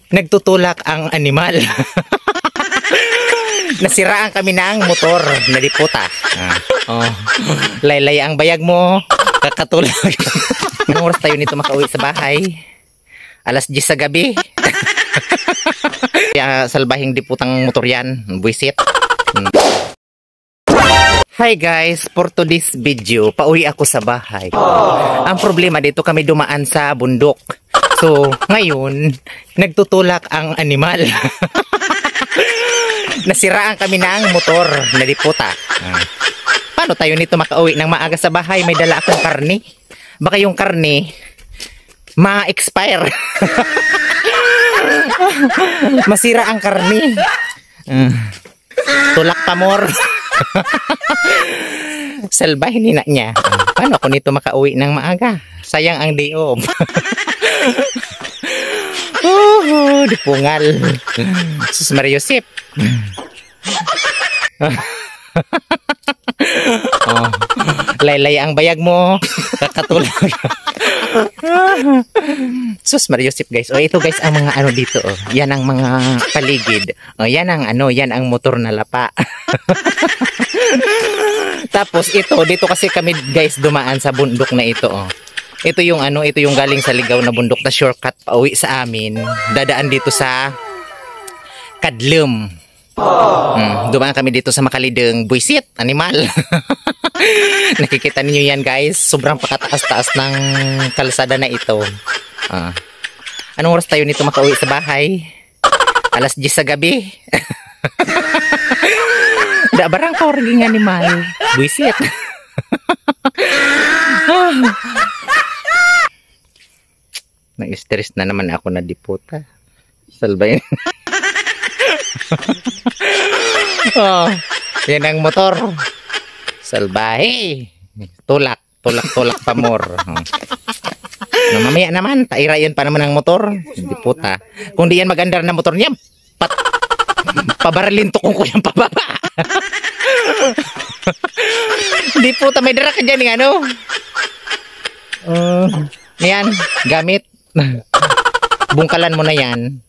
nagtutulak ang animal. Nasiraan kami ng motor na diputa. Laylay ang bayag mo, kakatulak. Anong oras tayo nito makauwi sa bahay? Alas 10 sa gabi. Kaya salbahing diputang motor yan, buisit. Hi guys, for today's video, pauwi ako sa bahay. Ang problema dito kami dumaan sa bundok. So, ngayon, nagtutulak ang animal. Nasiraan kami ng motor na diputa. Paano tayo nito makauwi ng maaga sa bahay? May dala akong karne. Baka yung karne ma-expire. Masira ang karne. Tulak pa more. Salbahin nina niya. Paano ako nito makauwi ng maaga? Sayang ang day off. Dipungal. Sus Mariosip. Laylay ang bayag mo, kakatulak. Sus Mariosip guys. Ito guys ang mga ano dito. Yan ang mga paligid. Yan ang ano, yan ang motor na lapa. Tapos ito, dito kasi kami guys dumaan sa bundok na ito. Ito yung ano, ito yung galing sa Ligaw na bundok na shortcut pauwi sa amin. Dadaan dito sa Kadlum. Dumaan kami dito sa Makalideng, buisit, animal. Nakikita niyo yan guys, sobrang pakataas-taas ng kalsada na ito. Anong oras tayo nito makauwi sa bahay? Alas 10 sa gabi. Barang korging animal, buisit. Na-stress na naman ako na diputa. Salbayin. Yan ang motor. Salbahe. Tulak pa more. Mamaya naman, tairayan pa naman ang motor. Diputa. Kung di yan magandar na motor niya, pabaralin to kung kuyang pababa. Diputa, may dara ka dyan ng ano. Yan, gamit. Bungkalan mo na yan.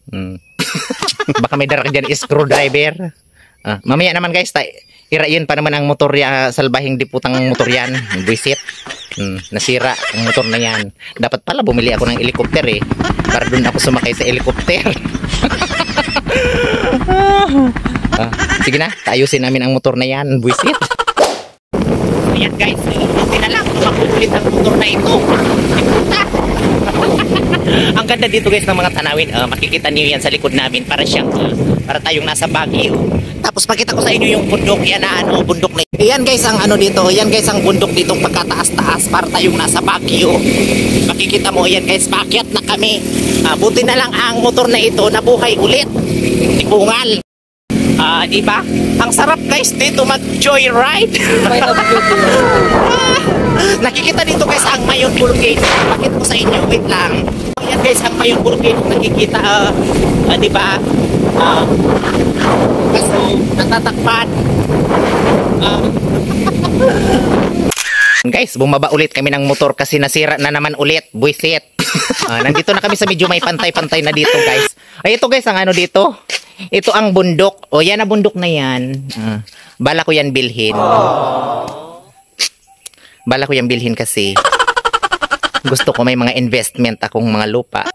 Baka may dara ka dyan screwdriver. Mamaya naman guys, irayin pa naman ang motor ya, salbahing diputang motor yan. Buisit. Nasira ang motor na yan. Dapat pala bumili ako ng helicopter para dun ako sumakay sa helicopter. Sige na, taayusin namin ang motor na yan. Buisit. Ayan guys, hindi na lang makukulit ang motor na ito. Diputa. Ang ganda dito guys ng mga tanawin. Makikita niyo yan sa likod namin. Para tayong nasa Baguio. Tapos pakita ko sa inyo yung bundok. Yan na ano, bundok na. Yan guys ang ano dito. Yan guys ang bundok dito pagkataas-taas. Para tayong nasa Baguio. Makikita mo yan guys. Paakyat na kami. Buti na lang ang motor na ito nabuhay ulit. Tipungal. Diba? Ang sarap guys dito mag-joyride. Nakikita dito guys ang Mayon Volcano. Pakita ko sa inyo. Wait lang. Yan guys ang Mayon Volcano. Nakikita. Diba? Kaso natatakpan. Guys, bumaba ulit kami ng motor kasi nasira na naman ulit. Buisit. Nandito na kami sa medyo may pantay-pantay na dito guys. Ito guys ang ano dito. Ito ang bundok. Yan ang bundok na yan. Bala ko yan bilhin. Bala ko yan bilhin kasi gusto ko may mga investment akong mga lupa.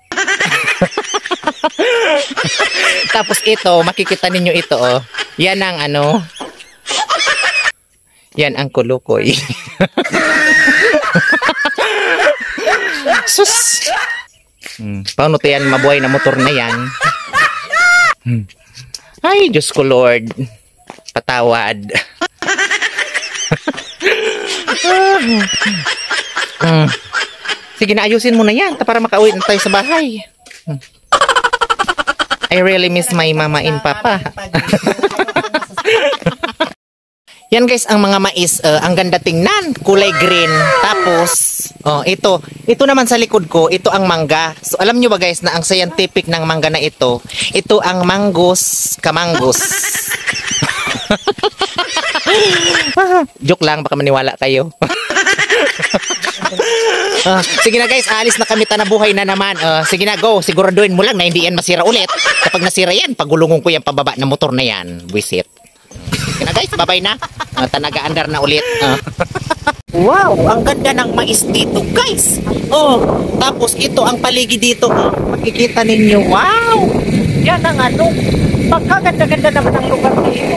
Tapos ito, makikita ninyo ito Yan ang ano. Yan ang kulukoy. Sus. Paano to yan mabuhay na motor na yan? Ay, Diyos ko Lord. Patawad. Sige na, ayusin mo na yan para makauwi na tayo sa bahay. I really miss my mama and papa. Yan guys ang mga mais, ang ganda tingnan, kulay green. Tapos ito naman sa likod ko, ito ang mangga. So alam nyo ba guys na ang scientific ng mangga na ito ang mangus kamangus. Joke lang, baka maniwala kayo. Sige na guys, alis na kami, tanabuhay na naman. Sige na, go. Siguraduhin mo lang na hindi yan masira ulit. Kapag nasira yan, pagulungon ko yung pababa na motor na yan. Buisit. Sige na guys, babay na. Tanaga-andar na ulit. Wow, ang ganda ng mais dito guys. Tapos ito ang paligid dito. Makikita ninyo. Wow, yan ang ano. Pagkaganda-ganda naman ang lugar dito.